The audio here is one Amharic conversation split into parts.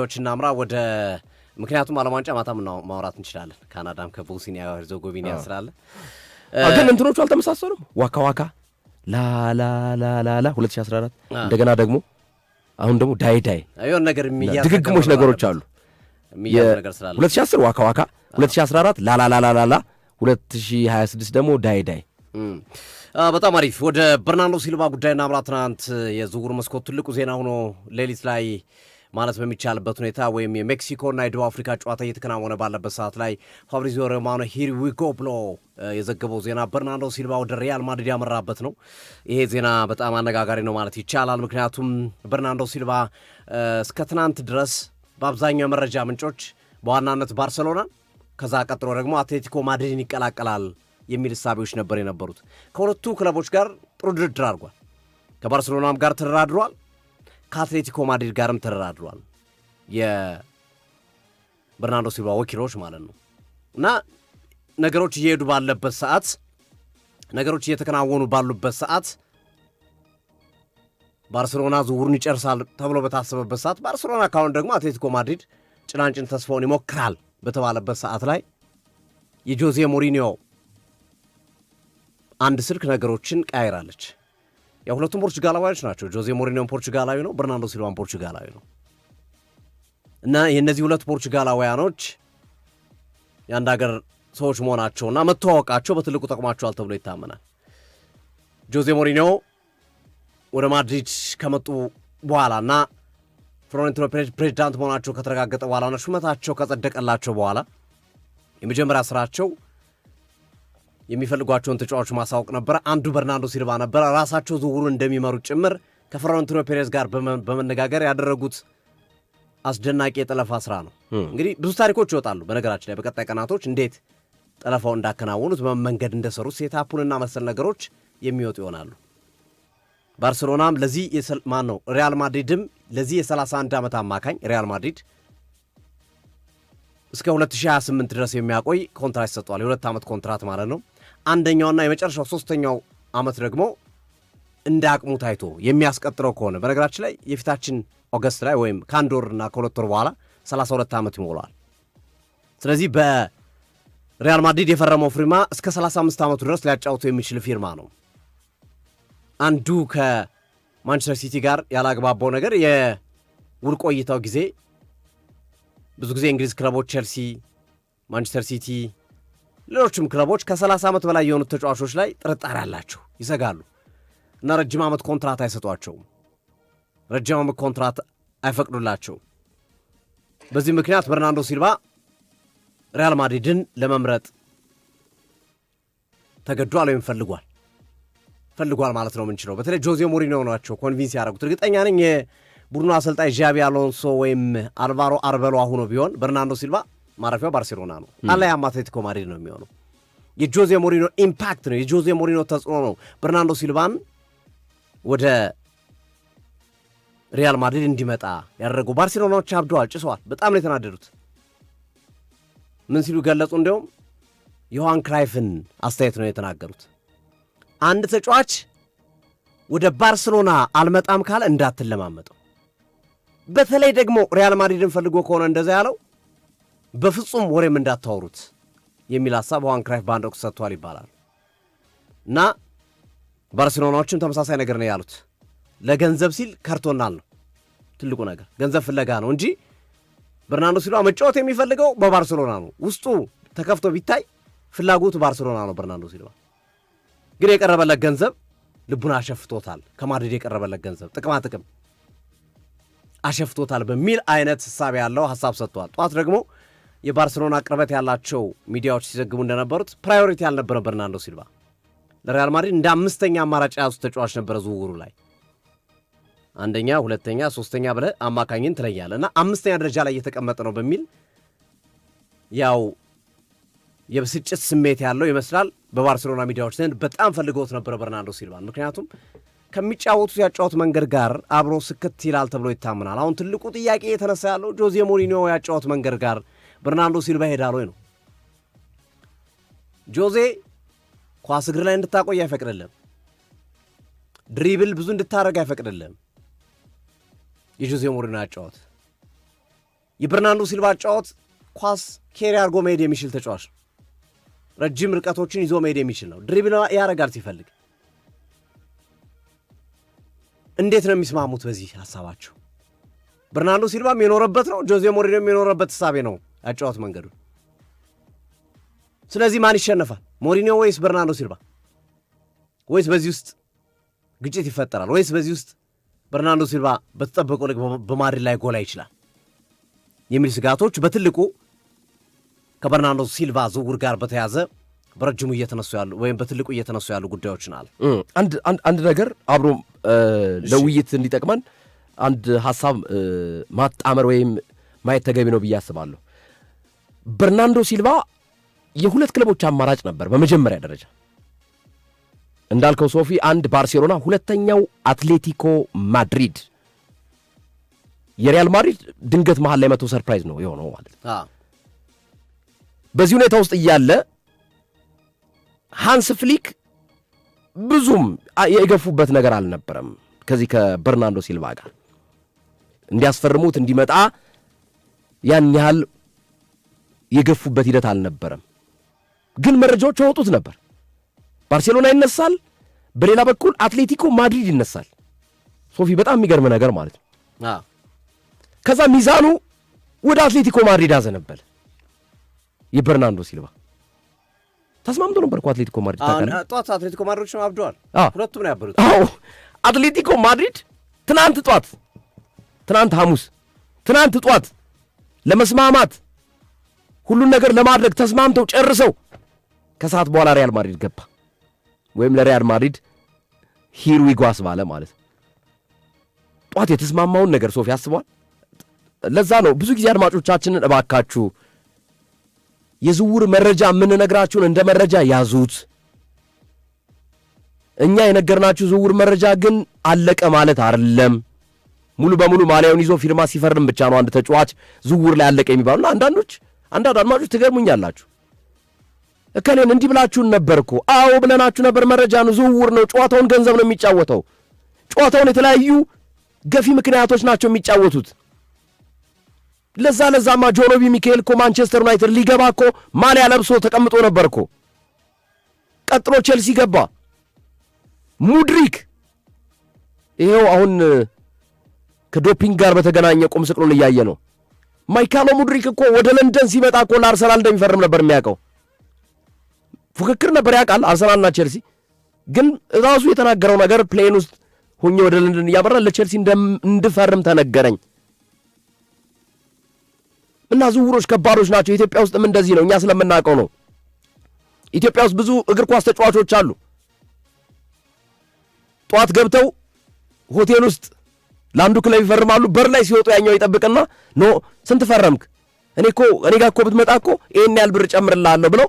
ጉዳዮች እናምራ ወደ ምክንያቱም ዓለም ዋንጫ ማታም ማውራት እንችላለን። ካናዳም ከቦስኒያ ሄርዞጎቪና ስላለ ግን እንትኖቹ አልተመሳሰሉም። ዋካ ዋካ ላ 2014 እንደገና ደግሞ አሁን ደግሞ ዳይ አይሆን ነገር የሚያዝ ድግግሞች ነገሮች አሉ። የሚያዝ ነገር ስላለ 2010 ዋካ ዋካ 2014 ላ 2026 ደግሞ ዳይ በጣም አሪፍ። ወደ በርናርዶ ሲልቫ ጉዳይ እናምራ። ትናንት የዝውውር መስኮት ትልቁ ዜና ሆኖ ሌሊት ላይ ማለት በሚቻልበት ሁኔታ ወይም የሜክሲኮና የደቡብ አፍሪካ ጨዋታ እየተከናወነ ባለበት ሰዓት ላይ ፋብሪዚዮ ሮማኖ ሂር ዊ ጎ ብሎ የዘገበው ዜና በርናርዶ ሲልቫ ወደ ሪያል ማድሪድ ያመራበት ነው። ይሄ ዜና በጣም አነጋጋሪ ነው ማለት ይቻላል። ምክንያቱም በርናርዶ ሲልቫ እስከ ትናንት ድረስ በአብዛኛው መረጃ ምንጮች በዋናነት ባርሰሎና ከዛ ቀጥሎ ደግሞ አትሌቲኮ ማድሪድን ይቀላቀላል የሚል እሳቤዎች ነበር የነበሩት። ከሁለቱ ክለቦች ጋር ጥሩ ድርድር አድርጓል። ከባርሰሎናም ጋር ተደራድሯል፣ ከአትሌቲኮ ማድሪድ ጋርም ተደራድሯል። የበርናርዶ ሲልቫ ወኪሎች ማለት ነው። እና ነገሮች እየሄዱ ባለበት ሰዓት፣ ነገሮች እየተከናወኑ ባሉበት ሰዓት ባርሰሎና ዝውውሩን ይጨርሳል ተብሎ በታሰበበት ሰዓት ባርሰሎና ካሁን ደግሞ አትሌቲኮ ማድሪድ ጭላንጭን ተስፋውን ይሞክራል በተባለበት ሰዓት ላይ የጆዜ ሞሪኒዮ አንድ ስልክ ነገሮችን ቀያይራለች። ሁለቱም ፖርቹጋላዊዎች ናቸው። ጆዜ ሞሪኒዮን ፖርቹጋላዊ ነው፣ በርናርዶ ሲልቫን ፖርቹጋላዊ ነው። እና የእነዚህ ሁለት ፖርቹጋላውያኖች የአንድ ሀገር ሰዎች መሆናቸውና መተዋወቃቸው በትልቁ ጠቅሟቸዋል ተብሎ ይታመናል። ጆዜ ሞሪኒዮ ወደ ማድሪድ ከመጡ በኋላና ፍሎሬንቲኖ ፔሬዝ ፕሬዚዳንት መሆናቸው ከተረጋገጠ በኋላና ሹመታቸው ከጸደቀላቸው በኋላ የመጀመሪያ ስራቸው የሚፈልጓቸውን ተጫዋቾች ማሳወቅ ነበረ። አንዱ በርናርዶ ሲልቫ ነበረ። ራሳቸው ዝውውሩን እንደሚመሩት ጭምር ከፍሎሬንቲኖ ፔሬዝ ጋር በመነጋገር ያደረጉት አስደናቂ የጠለፋ ስራ ነው። እንግዲህ ብዙ ታሪኮች ይወጣሉ በነገራችን ላይ በቀጣይ ቀናቶች እንዴት ጠለፋው እንዳከናወኑት በመንገድ እንደሰሩት ሴታፑንና መሰል ነገሮች የሚወጡ ይሆናሉ። ባርሴሎናም ለዚህ ሪያል ማድሪድም ለዚህ የ31 ዓመት አማካኝ ሪያል ማድሪድ እስከ 2028 ድረስ የሚያቆይ ኮንትራት ይሰጠዋል። የ2 ዓመት ኮንትራት ማለት ነው። አንደኛውና የመጨረሻው 3ኛው ዓመት ደግሞ እንደ አቅሙ ታይቶ የሚያስቀጥረው ከሆነ በነገራችን ላይ የፊታችን ኦገስት ላይ ወይም ከአንድ ወርና ከሁለት ወር በኋላ 32 ዓመት ይሞላዋል። ስለዚህ በሪያል ማድሪድ የፈረመው ፊርማ እስከ 35 ዓመቱ ድረስ ሊያጫውቱ የሚችል ፊርማ ነው። አንዱ ከማንቸስተር ሲቲ ጋር ያላግባባው ነገር የውል ቆይታው ጊዜ ብዙ ጊዜ እንግሊዝ ክለቦች ቼልሲ፣ ማንቸስተር ሲቲ፣ ሌሎችም ክለቦች ከ30 ዓመት በላይ የሆኑት ተጫዋቾች ላይ ጥርጣሬ አላቸው፣ ይሰጋሉ እና ረጅም ዓመት ኮንትራት አይሰጧቸውም፣ ረጅም ዓመት ኮንትራት አይፈቅዱላቸው። በዚህ ምክንያት በርናርዶ ሲልቫ ሪያል ማድሪድን ለመምረጥ ተገዷል ወይም ፈልጓል ማለት ነው የምንችለው። በተለይ ጆዜ ሞሪኒዮ ናቸው ኮንቪንስ ያደረጉት። እርግጠኛ ነኝ የቡድኑ አሰልጣኝ ዣቢ አሎንሶ ወይም አልቫሮ አርበሎ ሆኖ ቢሆን በርናርዶ ሲልቫ ማረፊያው ባርሴሎና ነው፣ አለያም አትሌቲኮ ማድሪድ ነው የሚሆነው። የጆዜ ሞሪኒዮ ኢምፓክት ነው፣ የጆዜ ሞሪኒዮ ተጽዕኖ ነው በርናርዶ ሲልቫን ወደ ሪያል ማድሪድ እንዲመጣ ያደረጉ። ባርሴሎናዎች አብደዋል፣ ጭሰዋል፣ በጣም ነው የተናደዱት። ምን ሲሉ ገለጹ? እንዲሁም ዮሐን ክራይፍን አስተያየት ነው የተናገሩት። አንድ ተጫዋች ወደ ባርሴሎና አልመጣም ካለ እንዳትለማመጠው፣ በተለይ ደግሞ ሪያል ማድሪድን ፈልጎ ከሆነ እንደዛ ያለው በፍጹም ወሬም እንዳታወሩት የሚል ሐሳብ ዮሐን ክራይፍ በአንድ ወቅት ሰጥቷል ይባላል። እና ባርሴሎናዎችም ተመሳሳይ ነገር ነው ያሉት። ለገንዘብ ሲል ከርቶናል ነው ትልቁ ነገር፣ ገንዘብ ፍለጋ ነው እንጂ በርናርዶ ሲልቫ መጫወት የሚፈልገው በባርሴሎና ነው። ውስጡ ተከፍቶ ቢታይ ፍላጎቱ ባርሴሎና ነው በርናርዶ ሲልቫ። ግን የቀረበለት ገንዘብ ልቡን አሸፍቶታል። ከማድሪድ የቀረበለት ገንዘብ ጥቅም አሸፍቶታል በሚል አይነት ሐሳብ ያለው ሐሳብ ሰጥቷል። ጧት ደግሞ የባርሴሎና ቅርበት ያላቸው ሚዲያዎች ሲዘግቡ እንደነበሩት ፕራዮሪቲ አልነበረ በርናርዶ ሲልቫ። ለሪያል ማድሪድ እንደ አምስተኛ አማራጭ ያዙት ተጫዋች ነበረ ዝውውሩ ላይ። አንደኛ፣ ሁለተኛ፣ ሶስተኛ ብለህ አማካኝን ትለያለህ እና አምስተኛ ደረጃ ላይ እየተቀመጠ ነው በሚል ያው የብስጭት ስሜት ያለው ይመስላል በባርሴሎና ሚዲያዎች ዘንድ። በጣም ፈልገውት ነበረ በርናርዶ ሲልቫን፣ ምክንያቱም ከሚጫወቱት ያጫወት መንገድ ጋር አብሮ ስክት ይላል ተብሎ ይታመናል። አሁን ትልቁ ጥያቄ የተነሳ ያለው ጆዜ ሞሪኒዮ ያጫወት መንገድ ጋር በርናርዶ ሲልቫ ይሄዳል ወይ ነው። ጆዜ ኳስ እግር ላይ እንድታቆይ አይፈቅድልም፣ ድሪብል ብዙ እንድታረግ አይፈቅድልም። የጆዜ ሞሪኒዮ ያጫወት የበርናርዶ ሲልቫ ጨዋታ ኳስ ኬሪ አድርጎ መሄድ የሚችል ተጫዋች ነው። ረጅም ርቀቶችን ይዞ መሄድ የሚችል ነው። ድሪብል ያረጋል ሲፈልግ። እንዴት ነው የሚስማሙት በዚህ ሀሳባቸው? በርናርዶ ሲልቫም የኖረበት ነው፣ ጆዜ ሞሪኒዮም የኖረበት ሀሳቤ ነው ያጫወት መንገዱ። ስለዚህ ማን ይሸነፋል? ሞሪኒዮ ወይስ በርናርዶ ሲልቫ? ወይስ በዚህ ውስጥ ግጭት ይፈጠራል? ወይስ በዚህ ውስጥ በርናርዶ ሲልቫ በተጠበቀው ልክ በማድሪድ ላይ ጎላ ይችላል የሚል ስጋቶች በትልቁ ከበርናርዶ ሲልቫ ዝውውር ጋር በተያዘ በረጅሙ እየተነሱ ያሉ ወይም በትልቁ እየተነሱ ያሉ ጉዳዮችን አለ። አንድ ነገር አብሮ ለውይይት እንዲጠቅመን አንድ ሐሳብ ማጣመር ወይም ማየት ተገቢ ነው ብዬ አስባለሁ። በርናርዶ ሲልቫ የሁለት ክለቦች አማራጭ ነበር በመጀመሪያ ደረጃ እንዳልከው ሶፊ፣ አንድ ባርሴሎና፣ ሁለተኛው አትሌቲኮ ማድሪድ። የሪያል ማድሪድ ድንገት መሃል ላይ መቶ ሰርፕራይዝ ነው የሆነው ማለት ነው። በዚህ ሁኔታ ውስጥ እያለ ሃንስ ፍሊክ ብዙም የገፉበት ነገር አልነበረም። ከዚህ ከበርናርዶ ሲልቫ ጋር እንዲያስፈርሙት እንዲመጣ ያን ያህል የገፉበት ሂደት አልነበረም። ግን መረጃዎች ያወጡት ነበር። ባርሴሎና ይነሳል፣ በሌላ በኩል አትሌቲኮ ማድሪድ ይነሳል። ሶፊ በጣም የሚገርም ነገር ማለት ነው። ከዛ ሚዛኑ ወደ አትሌቲኮ ማድሪድ አዘነበለ። የበርናርዶ ሲልቫ ተስማምቶ ነበር እኮ አትሌቲኮ ማድሪድ ጧት አትሌቲኮ ማድሪድ ነው አብደዋል። ሁለቱም ነው ያበሩት። አትሌቲኮ ማድሪድ ትናንት ሐሙስ ጧት ለመስማማት ሁሉን ነገር ለማድረግ ተስማምተው ጨርሰው ከሰዓት በኋላ ሪያል ማድሪድ ገባ። ወይም ለሪያል ማድሪድ ሂር ዊ ጎ አስባለ ማለት ጧት የተስማማውን ነገር ሶፊ ያስቧል። ለዛ ነው ብዙ ጊዜ አድማጮቻችንን እባካችሁ የዝውውር መረጃ የምንነግራችሁን እንደ መረጃ ያዙት። እኛ የነገርናችሁ ዝውውር መረጃ ግን አለቀ ማለት አይደለም። ሙሉ በሙሉ ማሊያውን ይዞ ፊርማ ሲፈርም ብቻ ነው አንድ ተጫዋች ዝውውር ላይ አለቀ የሚባሉና አንዳንድ አድማጮች ትገርሙኛላችሁ። እከሌን እንዲህ ብላችሁን ነበርኩ። አዎ ብለናችሁ ነበር። መረጃ ነው፣ ዝውውር ነው። ጨዋታውን ገንዘብ ነው የሚጫወተው። ጨዋታውን የተለያዩ ገፊ ምክንያቶች ናቸው የሚጫወቱት። ለዛማ ጆኖቢ ሚካኤል እኮ ማንቸስተር ዩናይትድ ሊገባ እኮ ማሊያ ለብሶ ተቀምጦ ነበር እኮ። ቀጥሎ ቼልሲ ገባ። ሙድሪክ ይሄው አሁን ከዶፒንግ ጋር በተገናኘ ቁም ስቅሉን እያየ ነው። ማይካሎ ሙድሪክ እኮ ወደ ለንደን ሲመጣ እኮ ለአርሰናል እንደሚፈርም ነበር የሚያውቀው። ፉክክር ነበር ያውቃል አርሰናልና ቼልሲ። ግን ራሱ የተናገረው ነገር ፕሌን ውስጥ ሆኜ ወደ ለንደን እያበራ ለቼልሲ እንድፈርም ተነገረኝ። እና ዝውውሮች ከባዶች ናቸው። ኢትዮጵያ ውስጥም እንደዚህ ነው። እኛ ስለምናውቀው ነው። ኢትዮጵያ ውስጥ ብዙ እግር ኳስ ተጫዋቾች አሉ። ጧት ገብተው ሆቴል ውስጥ ለአንዱ ክለብ ይፈርማሉ። በር ላይ ሲወጡ ያኛው ይጠብቅና ኖ ስንት ፈረምክ? እኔ ጋር እኮ ብትመጣ እኮ ይሄን ያህል ብር ጨምርልሃለሁ ብለው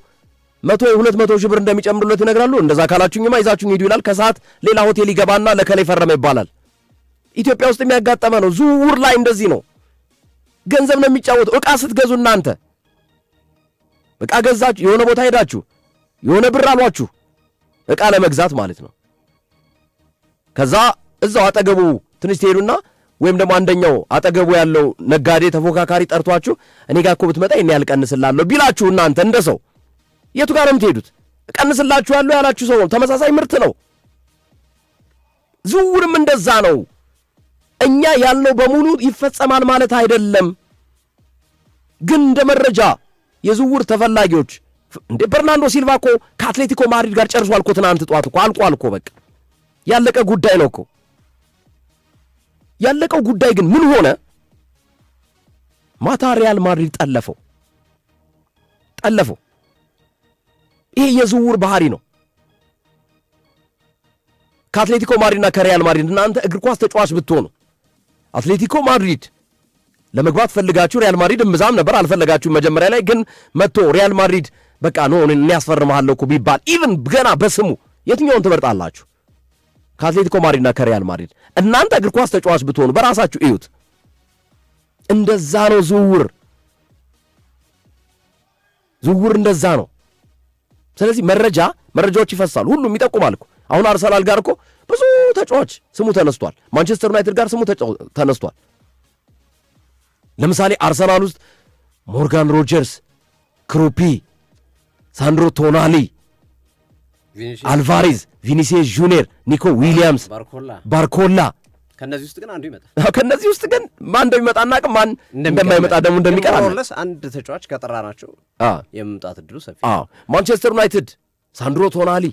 100-200 ሺህ ብር እንደሚጨምሩለት ይነግራሉ። እንደዛ ካላችሁኝማ ይዛችሁኝ ሂዱ ይላል። ከሰዓት ሌላ ሆቴል ይገባና ለከላይ ፈረመ ይባላል። ኢትዮጵያ ውስጥ የሚያጋጠመ ነው። ዝውውር ላይ እንደዚህ ነው። ገንዘብ ነው የሚጫወተው። ዕቃ ስትገዙ እናንተ ዕቃ ገዛችሁ፣ የሆነ ቦታ ሄዳችሁ የሆነ ብር አሏችሁ ዕቃ ለመግዛት ማለት ነው። ከዛ እዛው አጠገቡ ትንሽ ትሄዱና ወይም ደግሞ አንደኛው አጠገቡ ያለው ነጋዴ ተፎካካሪ ጠርቷችሁ እኔ ጋር እኮ ብትመጣ እኔ ያልቀንስላለሁ ቢላችሁ እናንተ እንደ ሰው የቱ ጋር ነው የምትሄዱት? እቀንስላችኋለሁ ያላችሁ ሰው ነው። ተመሳሳይ ምርት ነው። ዝውውርም እንደዛ ነው። እኛ ያልነው በሙሉ ይፈጸማል ማለት አይደለም። ግን እንደ መረጃ የዝውውር ተፈላጊዎች እንደ በርናርዶ ሲልቫ እኮ ከአትሌቲኮ ማድሪድ ጋር ጨርሷል እኮ ትናንት ጧት እኮ አልቋል እኮ በቃ ያለቀ ጉዳይ ነው እኮ። ያለቀው ጉዳይ ግን ምን ሆነ? ማታ ሪያል ማድሪድ ጠለፈው። ይሄ የዝውውር ባህሪ ነው። ከአትሌቲኮ ማድሪድና ከሪያል ማድሪድ እናንተ እግር ኳስ ተጫዋች ብትሆኑ አትሌቲኮ ማድሪድ ለመግባት ፈልጋችሁ ሪያል ማድሪድ እምብዛም ነበር አልፈለጋችሁ መጀመሪያ ላይ ግን መጥቶ ሪያል ማድሪድ በቃ ነው እኔ ያስፈርምሃለሁ እኮ ቢባል ኢቭን ገና በስሙ የትኛውን ትመርጣላችሁ? ከአትሌቲኮ ማድሪድና ከሪያል ማድሪድ። እናንተ እግር ኳስ ተጫዋች ብትሆኑ በራሳችሁ እዩት። እንደዛ ነው ዝውውር እንደዛ ነው። ስለዚህ መረጃዎች ይፈሳሉ። ሁሉም ይጠቁማል እኮ። አሁን አርሰናል ጋር እኮ ብዙ ተጫዋች ስሙ ተነስቷል። ማንቸስተር ዩናይትድ ጋር ስሙ ተነስቷል። ለምሳሌ አርሰናል ውስጥ ሞርጋን ሮጀርስ፣ ክሩፒ፣ ሳንድሮ ቶናሊ፣ አልቫሬዝ፣ ቪኒሲየስ ጁኒየር፣ ኒኮ ዊሊያምስ፣ ባርኮላ ከነዚህ ውስጥ ግን አንዱ ይመጣል። ከነዚህ ውስጥ ግን ማን እንደሚመጣ አናውቅም። ማን እንደማይመጣ ደግሞ እንደሚቀር ለስ አንድ ተጫዋች ከጠራናቸው የመምጣት እድሉ ሰፊ። ማንቸስተር ዩናይትድ ሳንድሮ ቶናሊ፣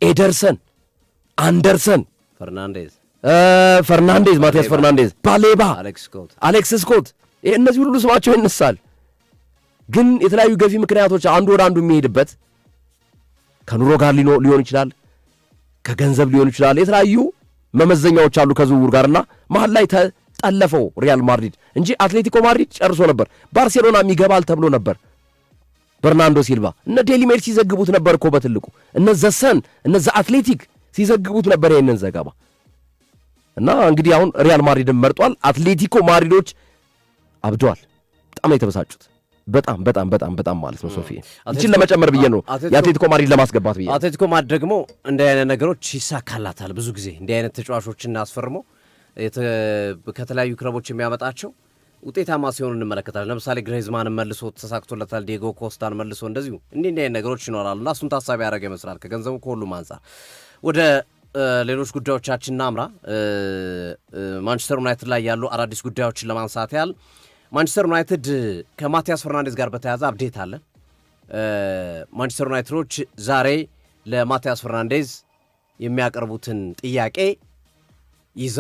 ኤደርሰን፣ አንደርሰን፣ ፈርናንዴዝ፣ ማቲያስ ፈርናንዴዝ፣ ባሌባ፣ አሌክስ ስኮት እነዚህ ሁሉ ስማቸው ይነሳል። ግን የተለያዩ ገፊ ምክንያቶች አንዱ ወደ አንዱ የሚሄድበት ከኑሮ ጋር ሊሆን ይችላል፣ ከገንዘብ ሊሆን ይችላል። የተለያዩ መመዘኛዎች አሉ ከዝውውር ጋርና መሀል ላይ ተጠለፈው ሪያል ማድሪድ እንጂ አትሌቲኮ ማድሪድ ጨርሶ ነበር። ባርሴሎና የሚገባል ተብሎ ነበር። በርናንዶ ሲልቫ እነ ዴሊ ሜል ሲዘግቡት ነበር እኮ በትልቁ እነ ዘሰን እነ አትሌቲክ ሲዘግቡት ነበር ይሄንን ዘገባ። እና እንግዲህ አሁን ሪያል ማድሪድን መርጧል። አትሌቲኮ ማድሪዶች አብደዋል። በጣም ነው የተበሳጩት። በጣም በጣም በጣም በጣም ማለት ነው። ሶፊ እቺን ለመጨመር ብዬ ነው የአትሌቲኮ ማድሪድ ለማስገባት ብዬ። አትሌቲኮ ማድሪድ ደግሞ እንዲህ አይነት ነገሮች ይሳካላታል። ብዙ ጊዜ እንዲህ አይነት ተጫዋቾችን አስፈርሞ ከተለያዩ ክለቦች የሚያመጣቸው ውጤታማ ሲሆኑ እንመለከታለን። ለምሳሌ ግሬዝማንን መልሶ ተሳክቶለታል። ዲየጎ ኮስታን መልሶ እንደዚሁ እንዲህ አይነት ነገሮች ይኖራሉ እና እሱን ታሳቢ ያደረገ ይመስላል ከገንዘቡ ከሁሉም አንጻር። ወደ ሌሎች ጉዳዮቻችን እናምራ። ማንቸስተር ዩናይትድ ላይ ያሉ አዳዲስ ጉዳዮችን ለማንሳት ያህል ማንቸስተር ዩናይትድ ከማቲያስ ፈርናንዴዝ ጋር በተያያዘ አፕዴት አለ። ማንቸስተር ዩናይትዶች ዛሬ ለማቲያስ ፈርናንዴዝ የሚያቀርቡትን ጥያቄ